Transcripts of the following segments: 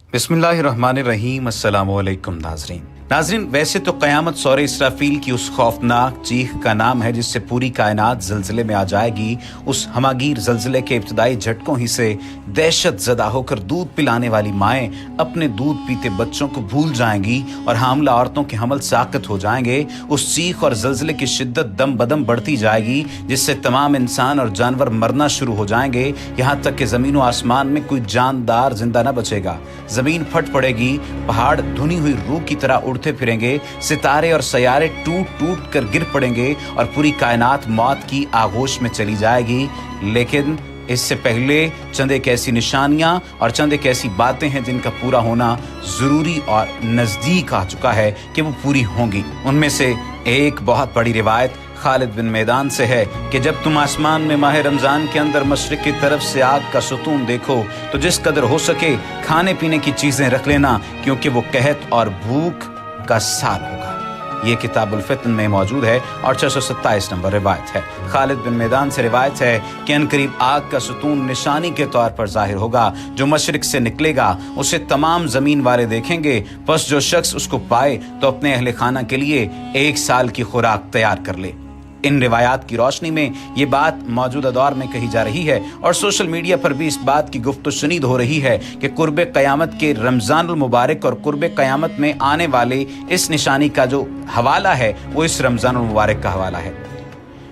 बिस्मिल्लाहिर्रहमानिर्रहीम। अस्सलामु अलैकुम नाज़रीन, वैसे तो क़यामत सौरे इसराफील की उस खौफनाक चीख का नाम है जिससे पूरी कायनात ज़लज़ले में आ जाएगी। उस हमागीर ज़लज़ले के इब्तदाई झटकों ही से दहशत ज़दा होकर दूध पिलाने वाली माएँ अपने दूध पीते बच्चों को भूल जाएंगी और हामला औरतों के हमल साक़त हो जाएंगे। उस चीख और ज़लज़ले की शिद्दत दम बदम बढ़ती जाएगी जिससे तमाम इंसान और जानवर मरना शुरू हो जाएंगे, यहाँ तक कि ज़मीन व आसमान में कोई जानदार जिंदा न बचेगा। ज़मीन फट पड़ेगी, पहाड़ धुनी हुई रूह की तरह उड़ते फिरेंगे, सितारे और सयारे टूट टूट कर गिर पड़ेंगे और पूरी कायनात मौत की आगोश में चली जाएगी। लेकिन इससे पहले चंद एक ऐसी निशानियां और चंद एक ऐसी बातें हैं जिनका पूरा होना ज़रूरी और नज़दीक आ चुका है कि वो पूरी होंगी। उनमें से एक बहुत बड़ी रिवायत खालिद बिन मैदान से है कि जब तुम आसमान में माह रमज़ान के अंदर मशरिक़ की तरफ से आग का सुतून देखो तो जिस कदर हो सके खाने पीने की चीज़ें रख लेना, क्योंकि वो कहत और भूख का साल होगा। ये किताबुल फितन में मौजूद है और 627 नंबर रिवायत है। खालिद बिन मैदान से रिवायत है कि अनकरीब आग का सुतून निशानी के तौर पर जाहिर होगा, जो मशरिक से निकलेगा उसे तमाम ज़मीन वाले देखेंगे। बस जो शख्स उसको पाए तो अपने अहले खाना के लिए 1 साल की खुराक तैयार कर ले। इन रिवायात की रोशनी में ये बात मौजूदा दौर में कही जा रही है और सोशल मीडिया पर भी इस बात की गुफ्तगू शुनीद हो रही है कि कुर्ब क़यामत के रमज़ानुल मुबारक और कुर्ब क़यामत में आने वाले इस निशानी का जो हवाला है वो इस रमज़ानुल मुबारक का हवाला है।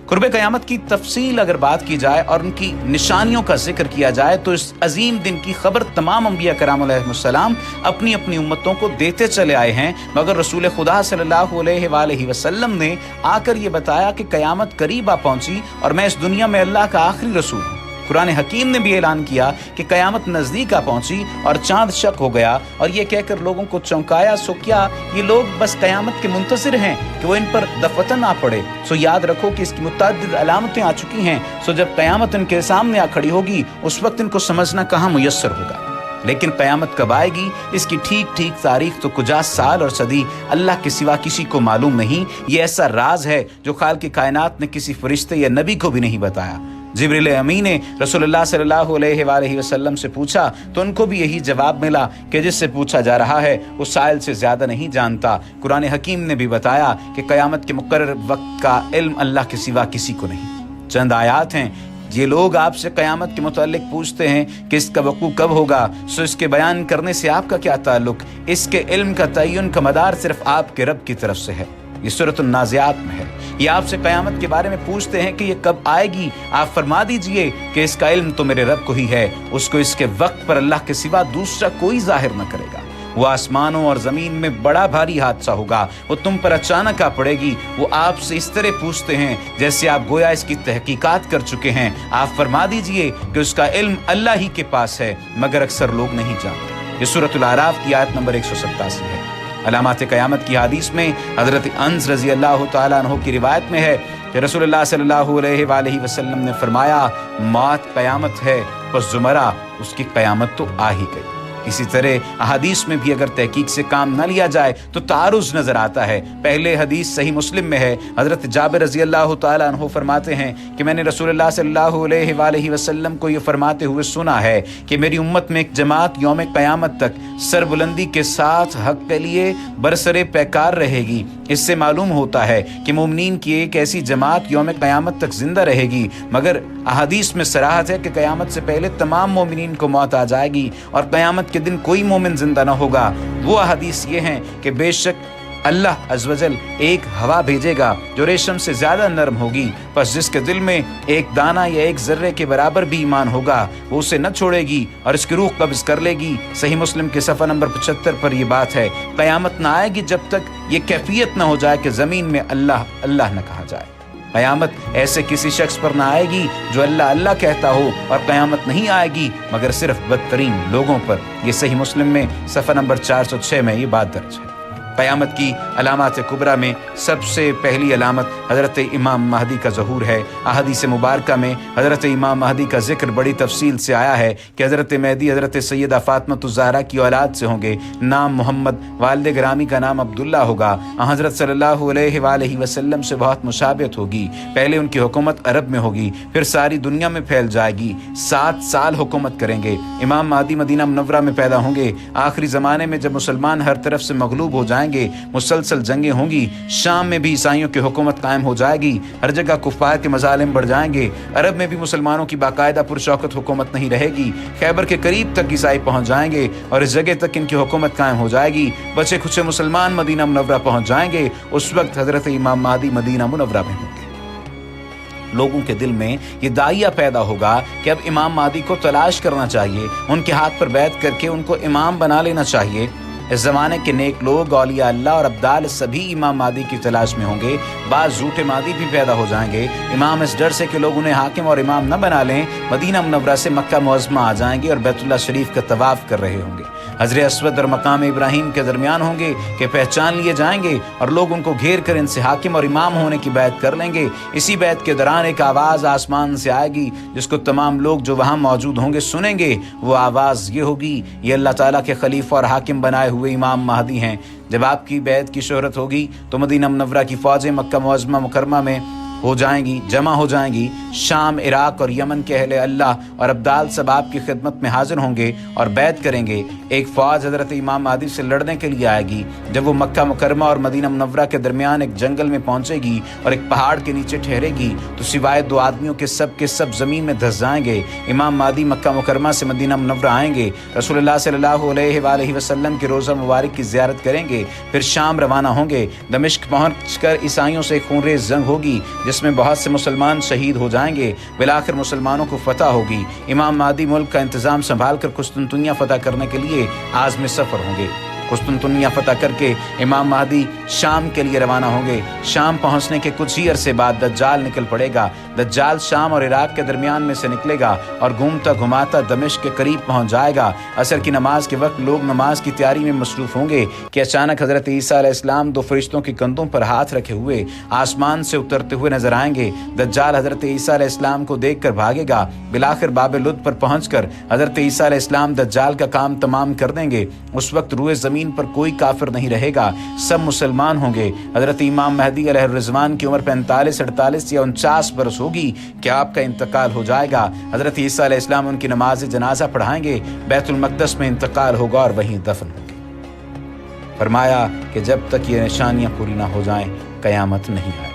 कुर्ब क़यामत की तफसील अगर बात की जाए और उनकी निशानियों का जिक्र किया जाए तो इस अजीम दिन की खबर तमाम अंबिया कराम अलैहिस्सलाम अपनी अपनी उम्मतों को देते चले आए हैं, मगर रसूल खुदा सल्लल्लाहु अलैहि वसल्लम ने आकर ये बताया कि क़यामत करीब आ पहुंची और मैं इस दुनिया में अल्लाह का आखिरी रसूल हूँ। कुरान हकीम ने भी ऐलान किया कि क़यामत नज़दीक आ पहुंची और चांद शक हो गया और ये कहकर लोगों को चौंकाया, सो क्या ये लोग बस क़यामत के मुंतज़िर हैं कि वो इन पर दफतन आ पड़े। सो याद रखो कि इसकी मुतअद्दिद अलामतें आ चुकी हैं। सो जब क़यामत इनके सामने आ खड़ी होगी उस वक्त इनको समझना कहाँ मुयस्सर होगा। लेकिन क़यामत कब आएगी इसकी ठीक ठीक तारीख तो कुछ साल और सदी अल्लाह के सिवा किसी को मालूम नहीं। ये ऐसा राज है जो खाल की कायनात ने किसी फरिश्ते या नबी को भी नहीं बताया। जिब्रील अमीन ने रसूलुल्लाह सल्लल्लाहु अलैहि वसल्लम से पूछा तो उनको भी यही जवाब मिला कि जिससे पूछा जा रहा है उस साइल से ज़्यादा नहीं जानता। कुरान हकीम ने भी बताया कि क़यामत के मुकर्रर वक्त का इल्म अल्लाह के सिवा किसी को नहीं। चंद आयात हैं, ये लोग आपसे क़यामत के मुतालिक पूछते हैं कि इसका वक़ू कब होगा, सो इसके बयान करने से आपका क्या ताल्लुक। इसके इल्म का तय्युन का मदार सिर्फ आपके रब की तरफ से है। ये सूरतुन नाज़ियात में है। ये आपसे क़यामत के बारे में पूछते हैं कि ये कब आएगी, आप फरमा दीजिए कि इसका इल्म तो मेरे रब को ही है, उसको इसके वक्त पर अल्लाह के सिवा दूसरा कोई जाहिर न करेगा। वो आसमानों और ज़मीन में बड़ा भारी हादसा होगा, वो तुम पर अचानक आ पड़ेगी। वो आपसे इस तरह पूछते हैं जैसे आप गोया इसकी तहकीकात कर चुके हैं। आप फरमा दीजिए कि उसका इल्म अल्लाह ही के पास है, मगर अक्सर लोग नहीं जानते। ये सूरतुल आराफ की आयत नंबर 187 है। अलामात क़यामत की हदीस में हज़रत अनस रज़ी अल्लाह तआला अन्हु की रिवायत में है कि रसूलुल्लाह सल्लल्लाहु अलैहि वसल्लम ने फरमाया, मौत क़यामत है, बस ज़ुमरा उसकी क़यामत तो आ ही गई। इसी तरह अहादीस में भी अगर तहकीक से काम न लिया जाए तो तारुज़ नजर आता है। पहले हदीस सही मुस्लिम में है, हज़रत जाबिर रज़ी अल्लाह तआला अन्हु फरमाते हैं कि मैंने रसूलुल्लाह सल्लल्लाहु अलैहि वसल्लम को ये फरमाते हुए सुना है कि मेरी उम्मत में एक जमात यौम क़यामत तक सरबुलंदी के साथ हक़ के लिए बरसरे पैकार रहेगी। इससे मालूम होता है कि मोमिनीन की एक ऐसी जमात यौम क़यामत तक जिंदा रहेगी, मगर अहादीस में सराहत है कि क़यामत से पहले तमाम मोमिनीन को मौत आ जाएगी और क़यामत के दिन कोई मोमिन जिंदा न होगा। वो अहादीस ये हैं कि बेशक अल्लाह अज़्वजल एक हवा भेजेगा जो रेशम से ज़्यादा नरम होगी, बस जिसके दिल में एक दाना या एक ज़र्रे के बराबर भी ईमान होगा वो उसे न छोड़ेगी और इसकी रूह कब्ज़ कर लेगी। सही मुस्लिम के सफ़ा नंबर 75 पर यह बात है। क़यामत न आएगी जब तक ये कैफियत न हो जाए कि ज़मीन में अल्लाह अल्लाह न कहा जाए। क़यामत ऐसे किसी शख्स पर ना आएगी जो अल्लाह अल्लाह कहता हो, और क़यामत नहीं आएगी मगर सिर्फ बदतरीन लोगों पर। यह सही मुस्लिम में सफ़ा नंबर 406 में ये बात दर्ज है। قیامت کی علامات کبریٰ میں سب سے پہلی علامت حضرت امام مہدی کا ظہور ہے۔ احادیث مبارکہ میں حضرت امام مہدی کا ذکر بڑی تفصیل سے آیا ہے کہ حضرت مہدی حضرت سیدہ فاطمہ الزہرا کی اولاد سے ہوں گے، نام محمد، والد گرامی کا نام عبداللہ ہوگا، حضرت صلی اللہ علیہ وآلہ وسلم سے بہت مشابہت ہوگی۔ پہلے ان کی حکومت عرب میں ہوگی، پھر ساری دنیا میں پھیل جائے گی، 7 سال حکومت کریں گے۔ امام مہدی مدینہ منورہ میں پیدا ہوں گے۔ آخری زمانے میں جب مسلمان ہر طرف سے مغلوب ہو جائیں گے، مسلسل جنگیں ہوں گی، شام میں بھی عیسائیوں کی حکومت قائم ہو جائے گی، ہر جگہ کفار کے مظالم بڑھ جائیں گے، عرب میں بھی مسلمانوں کی باقاعدہ پرشوکت حکومت نہیں رہے گی، خیبر کے قریب تک عیسائی پہنچ جائیں گے اور اس جگہ تک ان کی حکومت قائم ہو جائے گی، بچے کچھ مسلمان مدینہ منورہ پہنچ جائیں گے۔ اس وقت حضرت امام مہدی مدینہ منورہ میں ہوں گے۔ لوگوں کے دل میں یہ داعیہ پیدا ہوگا کہ اب امام مہدی کو تلاش کرنا چاہیے، ان کے ہاتھ پر بیعت کر کے ان کو امام بنا لینا چاہیے۔ اس زمانے کے نیک لوگ، اولیاء اللہ اور ابدال سبھی امام مہدی کی تلاش میں ہوں گے۔ بعض جھوٹے مہدی بھی پیدا ہو جائیں گے۔ امام اس ڈر سے کہ لوگ انہیں حاکم اور امام نہ بنا لیں، مدینہ منورہ سے مکہ معظمہ آ جائیں گے اور بیت اللہ شریف کا طواف کر رہے ہوں گے۔ حجر اسود اور مقام ابراہیم کے درمیان ہوں گے کہ پہچان لیے جائیں گے اور لوگ ان کو گھیر کر ان سے حاکم اور امام ہونے کی بیعت کر لیں گے۔ اسی بیعت کے دوران ایک آواز آسمان سے آئے گی جس کو تمام لوگ جو وہاں موجود ہوں گے سنیں گے۔ وہ آواز یہ ہوگی، یہ اللہ تعالیٰ کے خلیفہ اور حاکم بنائے ہوئے امام مہدی ہیں۔ جب آپ کی بیعت کی شہرت ہوگی تو مدینہ منورہ کی فوجیں مکہ معظمہ مکرمہ میں ہو جائیں گی، جمع ہو جائیں گی۔ شام، عراق اور یمن کے اہل اللہ اور ابدال سب آپ کی خدمت میں حاضر ہوں گے اور بیعت کریں گے۔ ایک فوج حضرت امام مہدی سے لڑنے کے لیے آئے گی۔ جب وہ مکہ مکرمہ اور مدینہ منورہ کے درمیان ایک جنگل میں پہنچے گی اور ایک پہاڑ کے نیچے ٹھہرے گی تو سوائے 2 آدمیوں کے سب زمین میں دھس جائیں گے۔ امام مہدی مکہ مکرمہ سے مدینہ منورہ آئیں گے، رسول اللہ صلی اللہ علیہ وآلہ وسلم کے روضہ مبارک کی زیارت کریں گے، پھر شام روانہ ہوں گے۔ دمشق پہنچ کر عیسائیوں سے ایک خونریز جنگ ہوگی جس میں بہت سے مسلمان شہید ہو جائیں گے۔ بالآخر مسلمانوں کو فتح ہوگی۔ امام مہدی ملک کا انتظام سنبھال کر قسطنطنیہ فتح کرنے کے لیے عازم سفر ہوں گے۔ قسطنطنیہ فتح کر کے امام مہدی شام کے لیے روانہ ہوں گے۔ شام پہنچنے کے کچھ ہی عرصے بعد دجال نکل پڑے گا۔ دجال شام اور عراق کے درمیان میں سے نکلے گا اور گھومتا گھماتا دمشق کے قریب پہنچ جائے گا۔ عصر کی نماز کے وقت لوگ نماز کی تیاری میں مصروف ہوں گے کہ اچانک حضرت عیسیٰ علیہ السلام 2 فرشتوں کے کندھوں پر ہاتھ رکھے ہوئے آسمان سے اترتے ہوئے نظر آئیں گے۔ دجال حضرت عیسیٰ علیہ السلام کو دیکھ کر بھاگے گا۔ بالآخر باب لد پر پہنچ کر حضرت عیسیٰ علیہ السلام دجال کا کام تمام کر دیں گے۔ اس وقت روئے زمین پر کوئی کافر نہیں رہے گا، سب مسلمان ہوں گے۔ حضرت امام مہدی علیہ الرضوان کی عمر 45، 48 یا 49 برس ہوگی کہ آپ کا انتقال ہو جائے گا۔ حضرت عیسیٰ علیہ السلام ان کی نماز جنازہ پڑھائیں گے، بیت المقدس میں انتقال ہوگا اور وہیں دفن ہوں گے۔ فرمایا کہ جب تک یہ نشانیاں پوری نہ ہو جائیں قیامت نہیں آئے۔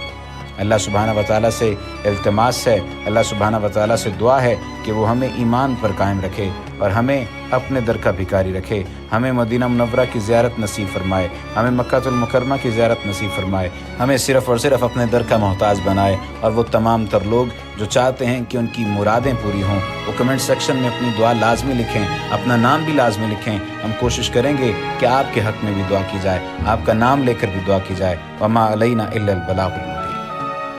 اللہ سبحانہ و تعالیٰ سے التماس ہے، اللہ سبحانہ و تعالیٰ سے دعا ہے کہ وہ ہمیں ایمان پر قائم رکھے اور ہمیں اپنے در کا بھکاری رکھے، ہمیں مدینہ منورہ کی زیارت نصیب فرمائے، ہمیں مکہ المکرمہ کی زیارت نصیب فرمائے، ہمیں صرف اور صرف اپنے در کا محتاج بنائے، اور وہ تمام تر لوگ جو چاہتے ہیں کہ ان کی مرادیں پوری ہوں وہ کمنٹ سیکشن میں اپنی دعا لازمی لکھیں، اپنا نام بھی لازمی لکھیں۔ ہم کوشش کریں گے کہ آپ کے حق میں بھی دعا کی جائے، آپ کا نام لے کر بھی دعا کی جائے۔ وما علینا الا البلاغ۔